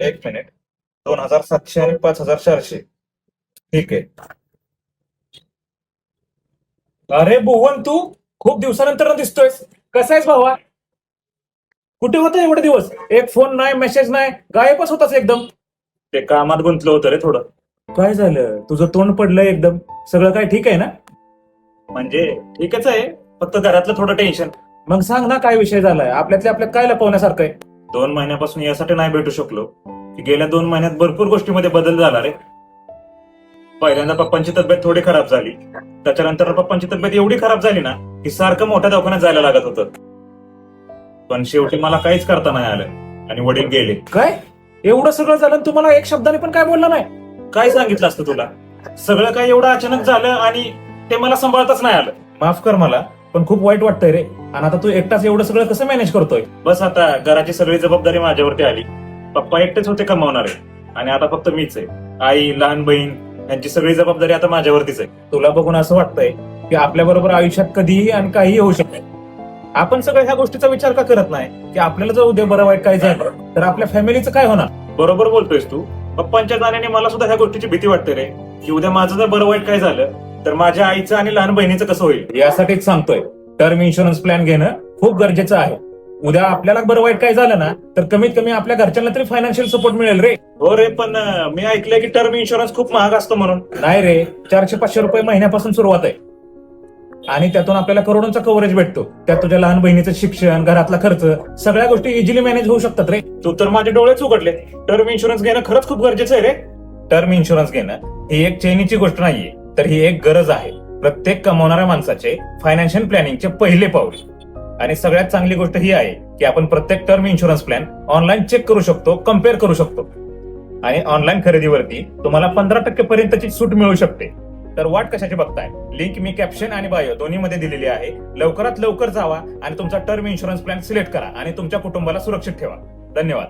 एक मिनिट. 2,700 आणि 5,400. ठीक आहे. अरे भुवन, तू खूप दिवसानंतर दिसतोयस. कसा आहेस भावा? कुठे होता एवढे दिवस? एक फोन नाही, मेसेज नाही, गायबच होतास एकदम. ते कामात गुंतलं होतं रे थोडं. काय झालं? तुझं तोंड पडलंय एकदम. सगळं काय ठीक आहे ना? म्हणजे ठीकच आहे, फक्त घरातलं थोडं टेन्शन. मग सांग ना, काय विषय झालाय? आपल्यातल्या आपल्यात काय लपवण्यासारखं आहे? 2 महिन्यापासून यासाठी नाही भेटू शकलो की गेल्या 2 महिन्यात भरपूर गोष्टीमध्ये बदल झाला रे. पहिल्यांदा पप्पांची तब्येत थोडी खराब झाली. त्याच्यानंतर पप्पांची तब्येत एवढी खराब झाली ना की सारखं मोठ्या दवाखान्यात जायला लागत होतं. पण शेवटी मला काहीच करता नाही आलं आणि वडील गेले. काय? एवढं सगळं झालं आणि तुम्हाला एक शब्दाने पण काय बोलला नाही? काय सांगितलं असतं तुला? सगळं काय एवढं अचानक झालं आणि ते मला सांभाळताच नाही आलं. माफ कर मला, पण खूप वाईट वाटतंय रे. आणि आता तू एकटाच एवढं सगळं कसं मॅनेज करतोय? बस आता घराची सगळी जबाबदारी माझ्यावरती आली. पप्पा एकटेच होते कमावणारे आणि आता फक्त मीच आहे. आई, लहान बहीण यांची सगळी जबाबदारी आता माझ्यावरतीच आहे. तुला बघून असं वाटतंय की आपल्या बरोबर आयुष्यात कधीही आणि काहीही होऊ शकते. आपण सगळं ह्या गोष्टीचा विचार का करत नाही की आपल्याला जर उद्या बरं वाईट काय झालं तर आपल्या फॅमिलीचं काय होणार? बरोबर बोलतोयस तू. पप्पांच्या जाण्याने मला सुद्धा ह्या गोष्टीची भीती वाटते रे, की उद्या माझं जर बरं वाईट काय झालं तर माझ्या आईचं आणि लहान बहिणीचं कसं होईल. यासाठीच सांगतोय, टर्म इन्शुरन्स प्लॅन घेणं खूप गरजेचं आहे. उद्या आपल्याला बरं वाईट काय झालं ना तर कमीत कमी आपल्या घरच्यांना तरी फायनान्शियल सपोर्ट मिळेल रे. हो रे, पण मी ऐकलंय की टर्म इन्शुरन्स खूप महाग असतो म्हणून. नाही रे, 400-500 रुपये महिन्यापासून सुरुवात आहे आणि त्यातून आपल्याला करोडोंचा कव्हरेज भेटतो. त्यात तुझ्या लहान बहिणीचं शिक्षण, घरातला खर्च, सगळ्या गोष्टी इझिली मॅनेज होऊ शकतात रे. तू तर माझे डोळेच उघडले. टर्म इन्शुरन्स घेणं खरंच खूप गरजेचं आहे रे. टर्म इन्शुरन्स घेणं ही एक चैनीची गोष्ट नाहीये, तर ही एक गरज आहे प्रत्येक कमावणाऱ्या माणसाचे फायनान्शियल प्लॅनिंगचे पहिले पाऊल. आणि सगळ्यात चांगली गोष्ट ही आहे की आपण प्रत्येक term insurance plan online check करू शकतो, कम्पेअर करू शकतो. आणि ऑनलाईन खरेदीवरती तुम्हाला 15% पर्यंतची सूट मिळू शकते. तर वाट कशाची बघताय? लिंक मी कॅप्शन आणि बायो दोन्ही मध्ये दिलेली आहे. लवकरात लवकर जावा आणि तुमचा टर्म इन्शुरन्स प्लॅन सिलेक्ट करा आणि तुमच्या कुटुंबाला सुरक्षित ठेवा. धन्यवाद.